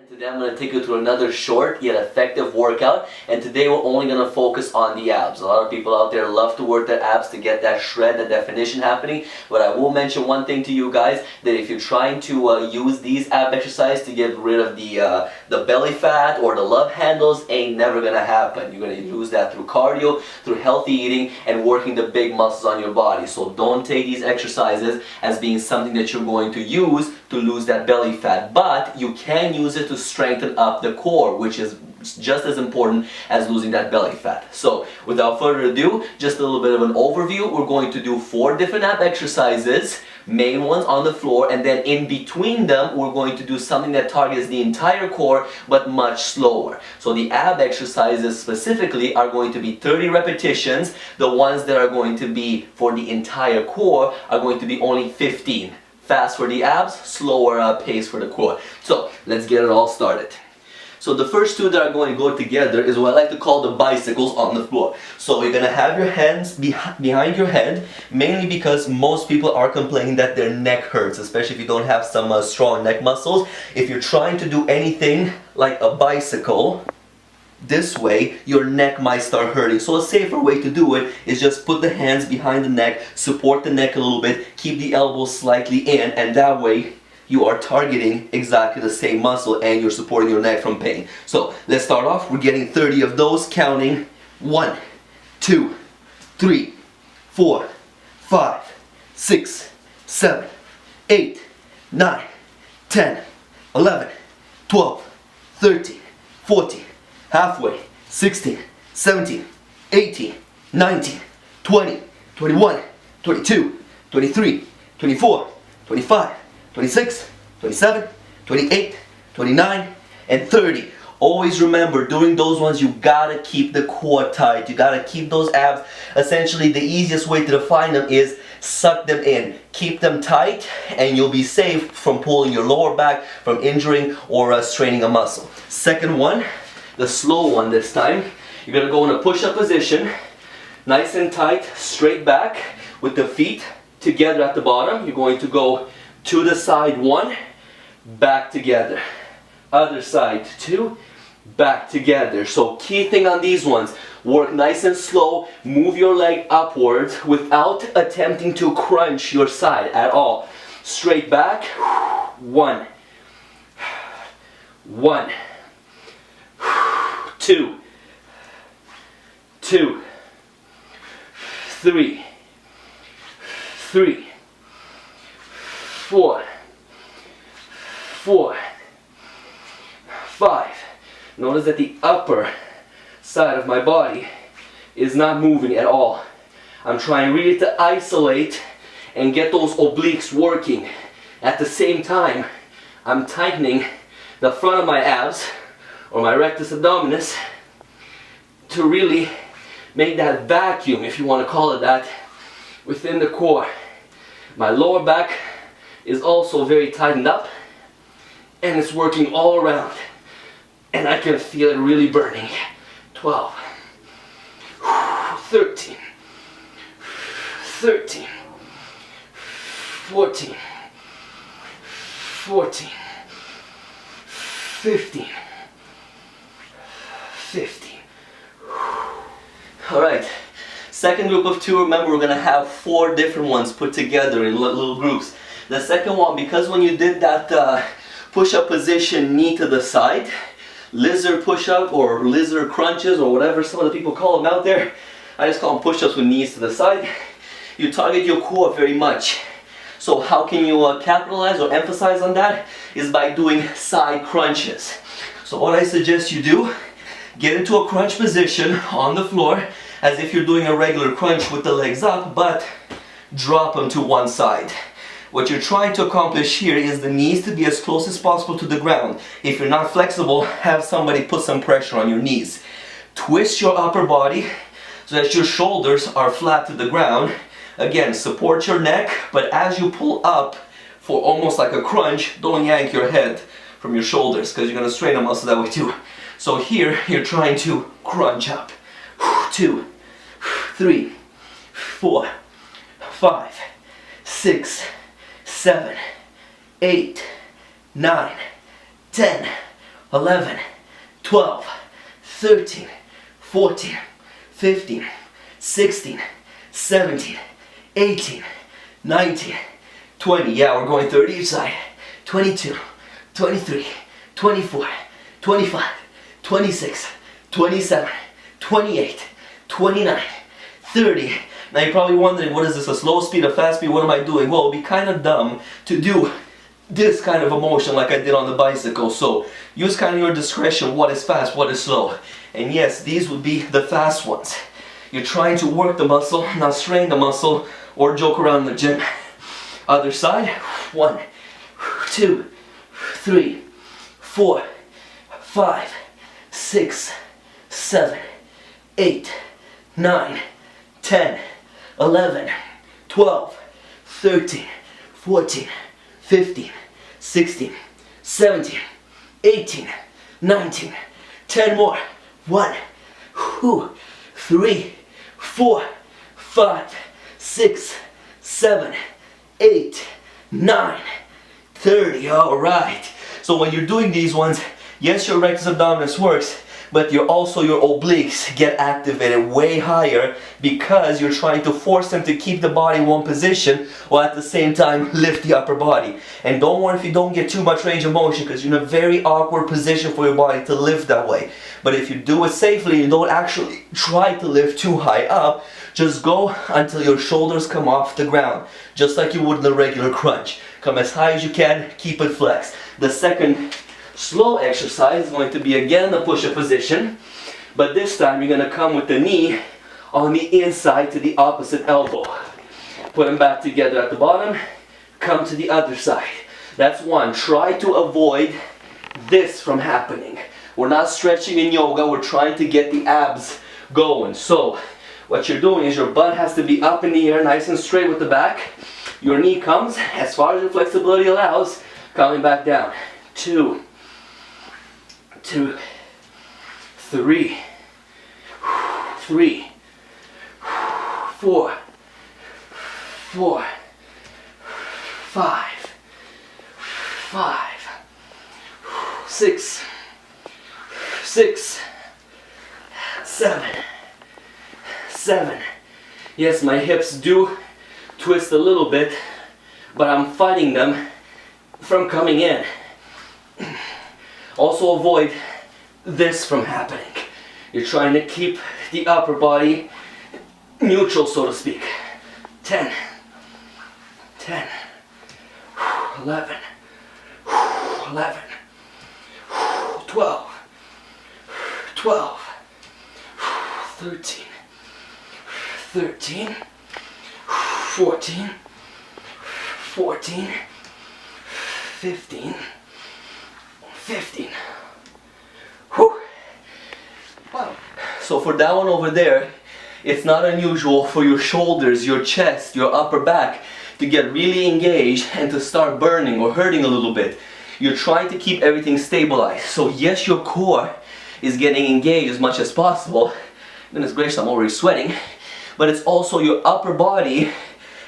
Today I'm going to take you through another short yet effective workout, and today we're only going to focus on the abs. A lot of people out there love to work their abs to get that shred, that definition happening, but I will mention one thing to you guys, that if you're trying to use these ab exercises to get rid of the belly fat or the love handles, ain't never going to happen. You're going to lose that through cardio, through healthy eating, and working the big muscles on your body. So don't take these exercises as being something that you're going to use to lose that belly fat, but you can use it to strengthen up the core, which is just as important as losing that belly fat. So without further ado, just a little bit of an overview. We're going to do 4 different ab exercises, main ones on the floor, and then in between them we're going to do something that targets the entire core but much slower. So the ab exercises specifically are going to be 30 repetitions. The ones that are going to be for the entire core are going to be only 15. Fast for the abs, slower pace for the core. So let's get it all started. So the first 2 that are going to go together is what I like to call the bicycles on the floor. So you're going to have your hands behind your head, mainly because most people are complaining that their neck hurts, especially if you don't have some strong neck muscles. If you're trying to do anything like a bicycle this way, your neck might start hurting. So a safer way to do it is just put the hands behind the neck, support the neck a little bit, keep the elbows slightly in, and that way you are targeting exactly the same muscle and you're supporting your neck from pain. So let's start off. We're getting 30 of those, counting 1, 2, 3, 4, 5, 6, 7, 8, 9, 10, 11, 12, 13, 14, halfway, 16, 17, 18, 19, 20, 21, 22, 23, 24, 25, 26, 27, 28, 29, and 30. Always remember, during those ones, you gotta keep the core tight. You gotta keep those abs. Essentially, the easiest way to define them is suck them in. Keep them tight, and you'll be safe from pulling your lower back, from injuring or straining a muscle. Second one, the slow one this time. You're gonna go in a push-up position, nice and tight, straight back, with the feet together at the bottom. You're going to go to the side 1, back together. Other side 2, back together. So key thing on these ones, work nice and slow, move your leg upwards without attempting to crunch your side at all. Straight back, 1, 1, 2, 2, 3, 3, 4, 4, 5. Notice that the upper side of my body is not moving at all. I'm trying really to isolate and get those obliques working. At the same time, I'm tightening the front of my abs, or my rectus abdominis, to really make that vacuum, if you want to call it that, within the core. My lower back is also very tightened up, and it's working all around, and I can feel it really burning. 12, 13, 13, 14, 14, 15, 15. Alright, second group of 2, remember we're going to have 4 different ones put together in little groups. The second one, because when you did that push-up position, knee to the side, lizard push-up or lizard crunches or whatever some of the people call them out there, I just call them push-ups with knees to the side, you target your core very much. So how can you capitalize or emphasize on that? Is by doing side crunches. So what I suggest you do, get into a crunch position on the floor as if you're doing a regular crunch with the legs up, but drop them to one side. What you're trying to accomplish here is the knees to be as close as possible to the ground. If you're not flexible, have somebody put some pressure on your knees. Twist your upper body so that your shoulders are flat to the ground. Again, support your neck, but as you pull up for almost like a crunch, don't yank your head from your shoulders because you're going to strain a muscle that way too. So here, you're trying to crunch up. 2, 3, 4, 5, 6, 7, 8, 9, 10, 11, 12, 13, 14, 15, 16, 17, 18, 19, 20. Yeah, we're going 30 each side. 22, 23, 24, 25, 26, 27, 28, 29, 30. Now you're probably wondering, what is this, a slow speed, a fast speed? What am I doing? Well, it'd be kind of dumb to do this kind of a motion like I did on the bicycle. So use kind of your discretion, what is fast, what is slow. And yes, these would be the fast ones. You're trying to work the muscle, not strain the muscle or joke around in the gym. Other side. 1, 2, 3, 4, 5, 6, 7, 8, 9, 10, 11, 12, 13, 14, 15, 16, 17, 18, 19, 10 more. 1, 2, 3, 4, 5, 6, 7, 8, 9, 30. All right. So when you're doing these ones, yes, your rectus abdominis works, but your obliques get activated way higher because you're trying to force them to keep the body in one position while at the same time lift the upper body. And don't worry if you don't get too much range of motion, because you're in a very awkward position for your body to lift that way. But if you do it safely, you don't actually try to lift too high up, just go until your shoulders come off the ground, just like you would in a regular crunch. Come as high as you can, keep it flexed. The second slow exercise is going to be again the push-up position, but this time you're going to come with the knee on the inside to the opposite elbow. Put them back together at the bottom, come to the other side. That's one. Try to avoid this from happening. We're not stretching in yoga, we're trying to get the abs going. So what you're doing is your butt has to be up in the air, nice and straight with the back. Your knee comes as far as your flexibility allows, coming back down. 2, 3, 3, 4, 5, 6, 7. Yes, my hips do twist a little bit, but I'm fighting them from coming in. Also avoid this from happening. You're trying to keep the upper body neutral, so to speak. 10, 11, 12, 13, 14, 15. Whew. Wow. So for that one over there, it's not unusual for your shoulders, your chest, your upper back to get really engaged and to start burning or hurting a little bit. You're trying to keep everything stabilized. So yes, your core is getting engaged as much as possible. Goodness gracious, I'm already sweating. But it's also your upper body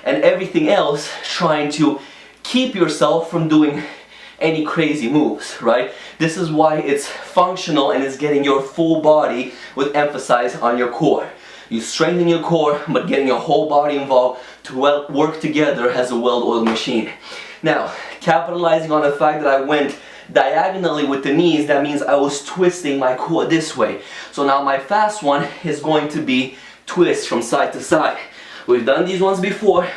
and everything else trying to keep yourself from doing any crazy moves, right? This is why it's functional and it's getting your full body with emphasis on your core. You strengthen your core, but getting your whole body involved to work together as a well-oiled machine. Now, capitalizing on the fact that I went diagonally with the knees, that means I was twisting my core this way. So now my fast one is going to be twist from side to side. We've done these ones before,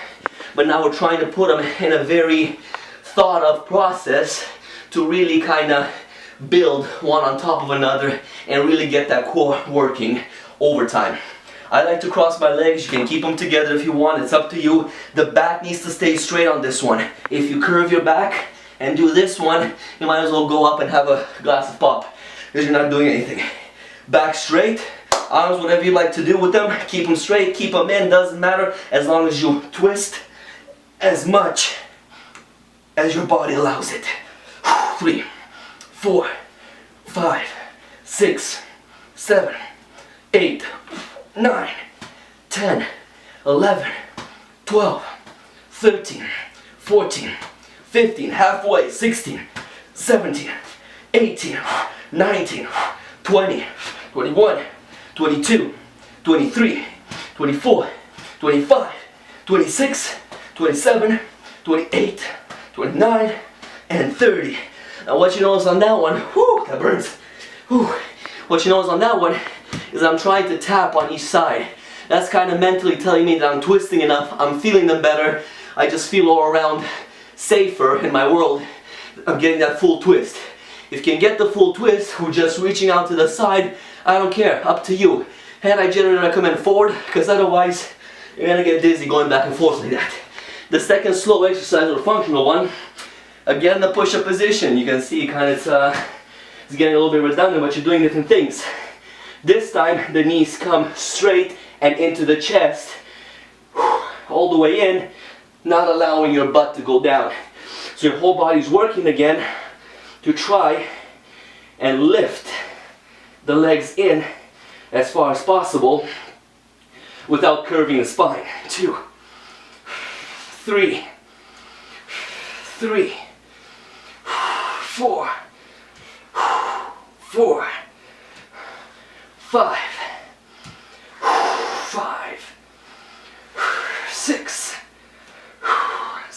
but now we're trying to put them in a very thought of process to really kind of build one on top of another and really get that core working over time. I like to cross my legs. You can keep them together if you want, it's up to you. The back needs to stay straight on this one. If you curve your back and do this one, you might as well go up and have a glass of pop because you're not doing anything. Back straight, arms, whatever you like to do with them, keep them straight, keep them in, doesn't matter, as long as you twist as much as your body allows it. 3, 4, 5, 6, 7, 8, 9, 10, 11, 12, 13, 14, 15, halfway, 16, 17, 18, 19, 20, 21, 22, 23, 24, 25, 26, 27, 28, 29, and 30. Now what you notice on that one, whoo, that burns. Whew. What you notice on that one is I'm trying to tap on each side. That's kind of mentally telling me that I'm twisting enough, I'm feeling them better. I just feel all around safer in my world. I'm getting that full twist. If you can get the full twist with just reaching out to the side, I don't care, up to you. And I generally recommend forward, because otherwise you're gonna get dizzy going back and forth like that. The second slow exercise, or functional one, again the push-up position. You can see kind of it's getting a little bit redundant, but you're doing different things. This time the knees come straight and into the chest, all the way in, not allowing your butt to go down. So your whole body's working again to try and lift the legs in as far as possible without curving the spine. 2, 3, 4, 4, 5,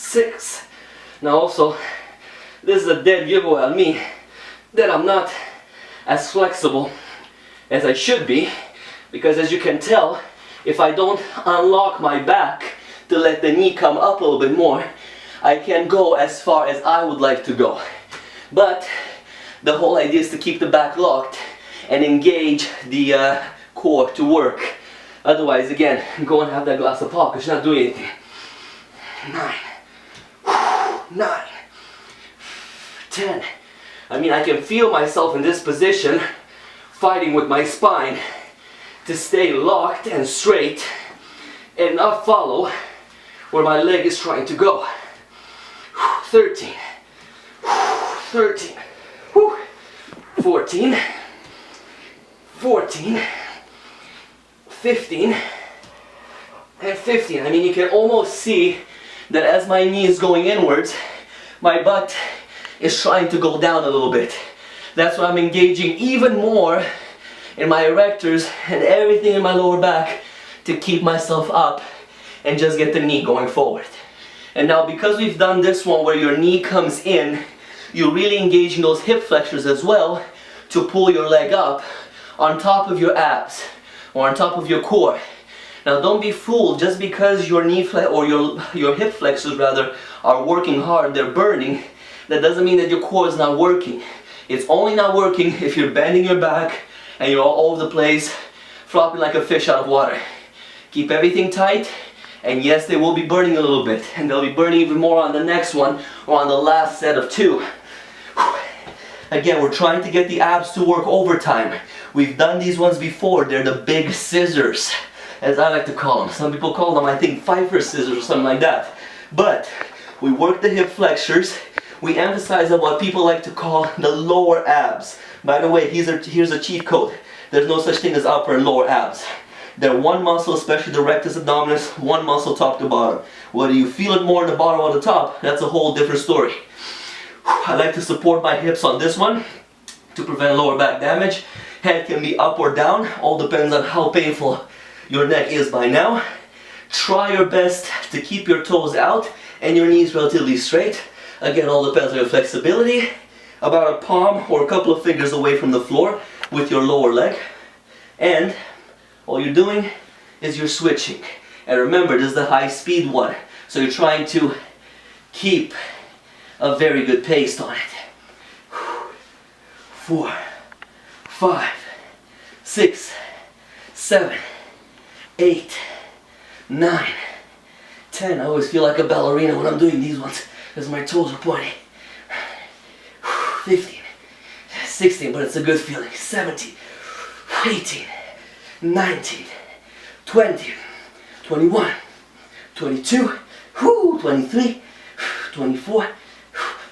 6. Now also, this is a dead giveaway on me that I'm not as flexible as I should be, because as you can tell, if I don't unlock my back to let the knee come up a little bit more, I can't go as far as I would like to go. But the whole idea is to keep the back locked and engage the core to work. Otherwise, again, go and have that glass of pop because you're not doing anything. 9, 10. I mean, I can feel myself in this position fighting with my spine to stay locked and straight and not follow where my leg is trying to go. 13, 14, 15, and 15. I mean, you can almost see that as my knee is going inwards, my butt is trying to go down a little bit. That's why I'm engaging even more in my erectors and everything in my lower back to keep myself up and just get the knee going forward. And now, because we've done this one where your knee comes in, you're really engaging those hip flexors as well to pull your leg up on top of your abs or on top of your core. Now don't be fooled, just because your knee or your hip flexors rather are working hard, they're burning, that doesn't mean that your core is not working. It's only not working if you're bending your back and you're all over the place, flopping like a fish out of water. Keep everything tight, and yes, they will be burning a little bit, and they'll be burning even more on the next one or on the last set of 2. Again, we're trying to get the abs to work overtime. We've done these ones before. They're the big scissors, as I like to call them. Some people call them, I think, Pfeiffer scissors or something like that. But we work the hip flexors. We emphasize on what people like to call the lower abs. By the way, here's a cheat code. There's no such thing as upper and lower abs. They're one muscle, especially the rectus abdominis, one muscle top to bottom. Whether you feel it more in the bottom or the top, that's a whole different story. I like to support my hips on this one to prevent lower back damage. Head can be up or down, all depends on how painful your neck is by now. Try your best to keep your toes out and your knees relatively straight. Again, all depends on your flexibility. About a palm or a couple of fingers away from the floor with your lower leg. And all you're doing is you're switching. And remember, this is the high speed one. So you're trying to keep a very good pace on it. 4, 5, 6, 7, 8, 9, 10. I always feel like a ballerina when I'm doing these ones because my toes are pointing. 15, 16, but it's a good feeling. 17, 18, 19, 20, 21, 22, 23, 24,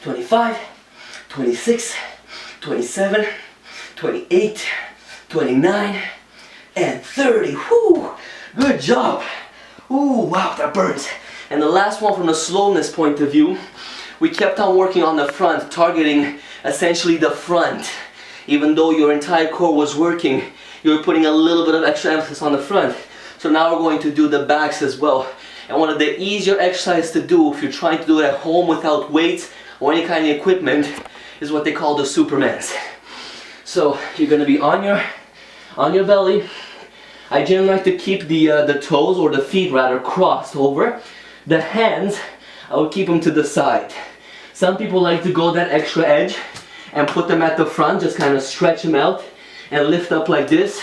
25, 26, 27, 28, 29, and 30. Whew, good job. Ooh, wow, that burns. And the last one, from the slowness point of view, we kept on working on the front, targeting essentially the front. even though your entire core was working, you were putting a little bit of extra emphasis on the front. So now we're going to do the backs as well. And one of the easier exercises to do if you're trying to do it at home without weights or any kind of equipment is what they call the Supermans. So you're going to be on your belly. I generally like to keep the toes, or the feet rather, crossed over. The hands, I would keep them to the side. Some people like to go that extra edge and put them at the front, just kind of stretch them out and lift up like this.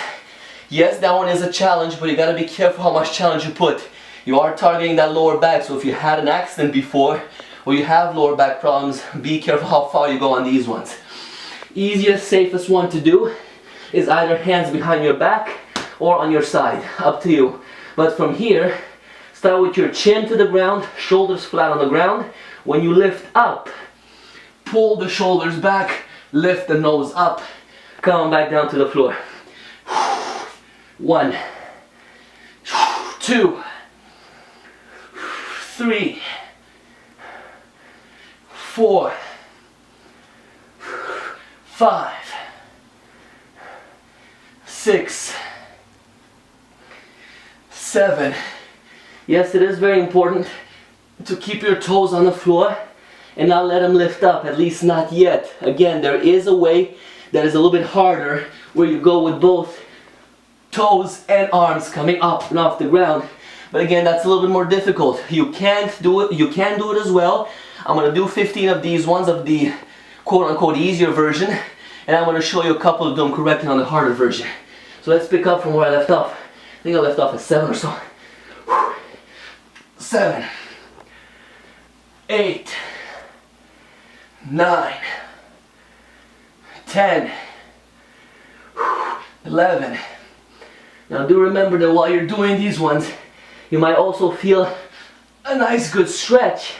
Yes, that one is a challenge, but you got to be careful how much challenge you put. You are targeting that lower back, so if you had an accident before or you have lower back problems, be careful how far you go on these ones. Easiest, safest one to do is either hands behind your back or on your side, up to you. But from here, start with your chin to the ground, shoulders flat on the ground. When you lift up, pull the shoulders back, lift the nose up, come back down to the floor. 1, 2, 3, 4, 5, 6, 7. Yes, it is very important to keep your toes on the floor and not let them lift up, at least not yet. Again, there is a way that is a little bit harder where you go with both toes and arms coming up and off the ground. But again, that's a little bit more difficult. You can't do it, you can do it as well. I'm going to do 15 of these ones of the quote-unquote easier version, and I'm going to show you a couple of them correctly on the harder version. So let's pick up from where I left off. I think I left off at 7 or so. 7, 8, 9, 10, 11. Now do remember that while you're doing these ones, you might also feel a nice good stretch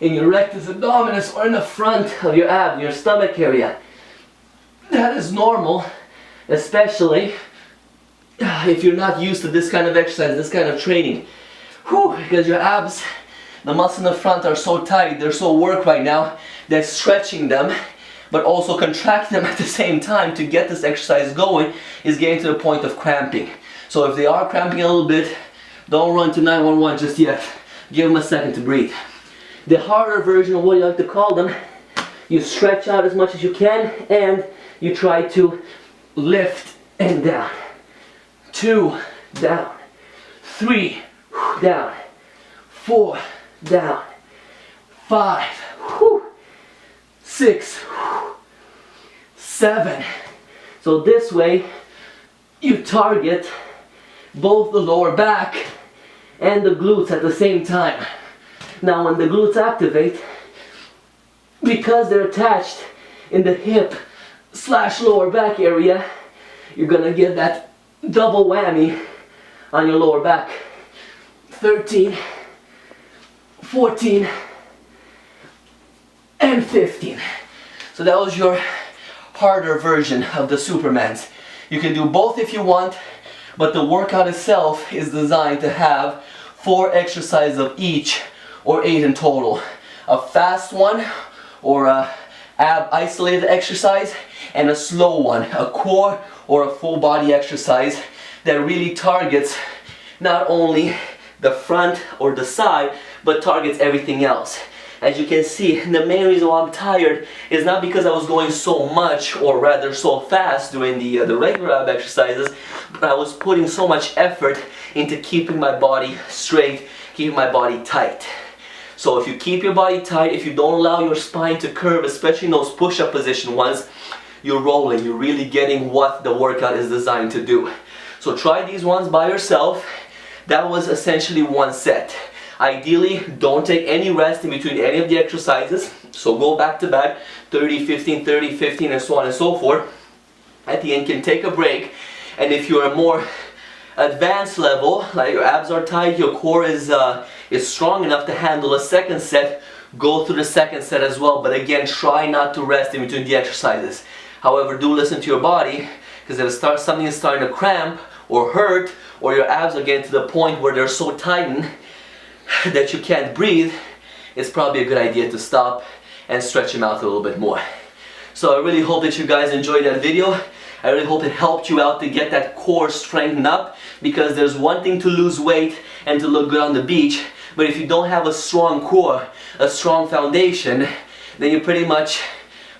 in your rectus abdominis or in the front of your abs, your stomach area. That is normal, especially if you're not used to this kind of exercise, this kind of training. Because your abs, the muscles in the front are so tight, they're so worked right now, that stretching them but also contract them at the same time to get this exercise going is getting to the point of cramping. So if they are cramping a little bit, don't run to 911 just yet. Give them a second to breathe. The harder version of what you like to call them, you stretch out as much as you can and you try to lift and down. 2, down. 3, down. 4, down. 5, 6, 7. So this way you target both the lower back and the glutes at the same time. Now when the glutes activate, because they're attached in the hip / lower back area, you're gonna get that double whammy on your lower back. 13, 14, and 15. So that was your harder version of the Supermans. You can do both if you want, but the workout itself is designed to have 4 exercises of each, or 8 in total. A fast one, or a ab isolated exercise, and a slow one, a core or a full body exercise that really targets not only the front or the side, but targets everything else. As you can see, the main reason why I'm tired is not because I was going so much, or rather so fast doing the regular ab exercises, but I was putting so much effort into keeping my body straight, keeping my body tight. So if you keep your body tight, if you don't allow your spine to curve, especially in those push-up position ones, you're rolling, you're really getting what the workout is designed to do. So try these ones by yourself. That was essentially 1 set. Ideally, don't take any rest in between any of the exercises. So go back to back, 30, 15, 30, 15, and so on and so forth. At the end, you can take a break. And if you're a more advanced level, like your abs are tight, your core is strong enough to handle a second set, go through the second set as well. But again, try not to rest in between the exercises. However, do listen to your body, because if something is starting to cramp or hurt, or your abs are getting to the point where they're so tightened that you can't breathe, it's probably a good idea to stop and stretch them out a little bit more. So I really hope that you guys enjoyed that video. I really hope it helped you out to get that core strengthened up, because there's one thing to lose weight and to look good on the beach, but if you don't have a strong core, a strong foundation, then you're pretty much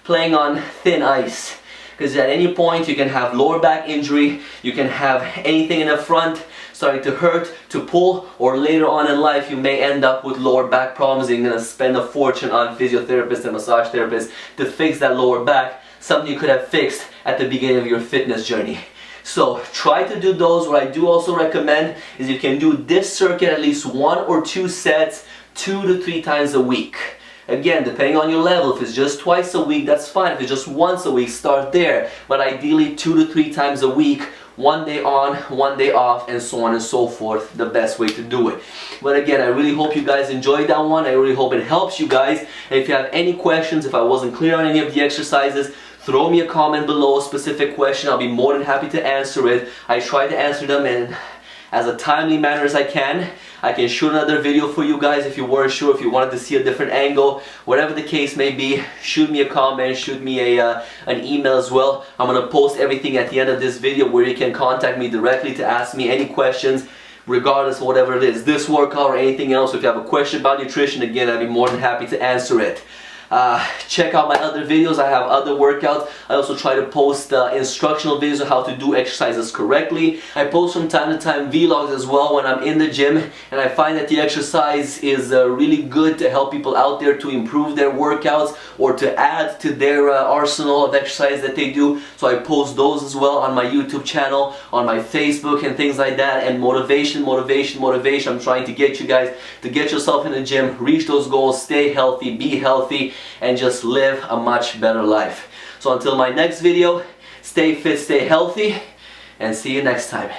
playing on thin ice. Because at any point you can have lower back injury, you can have anything in the front starting to hurt, to pull, or later on in life you may end up with lower back problems and you're going to spend a fortune on physiotherapists and massage therapists to fix that lower back, something you could have fixed at the beginning of your fitness journey. So try to do those. What I do also recommend is you can do this circuit at least 1 or 2 sets 2 to 3 times a week. Again, depending on your level, if it's just twice a week, that's fine. If it's just once a week, start there. But ideally 2 to 3 times a week, 1 day on, 1 day off, and so on and so forth, the best way to do it. But again, I really hope you guys enjoyed that one. I really hope it helps you guys. And if you have any questions, if I wasn't clear on any of the exercises, throw me a comment below, a specific question. I'll be more than happy to answer it. I try to answer them in as a timely manner as I can. I can shoot another video for you guys if you weren't sure, if you wanted to see a different angle, whatever the case may be. Shoot me a comment, shoot me an email as well. I'm going to post everything at the end of this video where you can contact me directly to ask me any questions, regardless of whatever it is, this workout or anything else. If you have a question about nutrition, again, I'd be more than happy to answer it. Check out my other videos. I have other workouts. I also try to post instructional videos on how to do exercises correctly. I post from time to time vlogs as well when I'm in the gym, and I find that the exercise is really good to help people out there to improve their workouts or to add to their arsenal of exercise that they do. So I post those as well on my YouTube channel, on my Facebook and things like that. And motivation. I'm trying to get you guys to get yourself in the gym, reach those goals, stay healthy, be healthy, and just live a much better life. So until my next video, stay fit, stay healthy, and see you next time.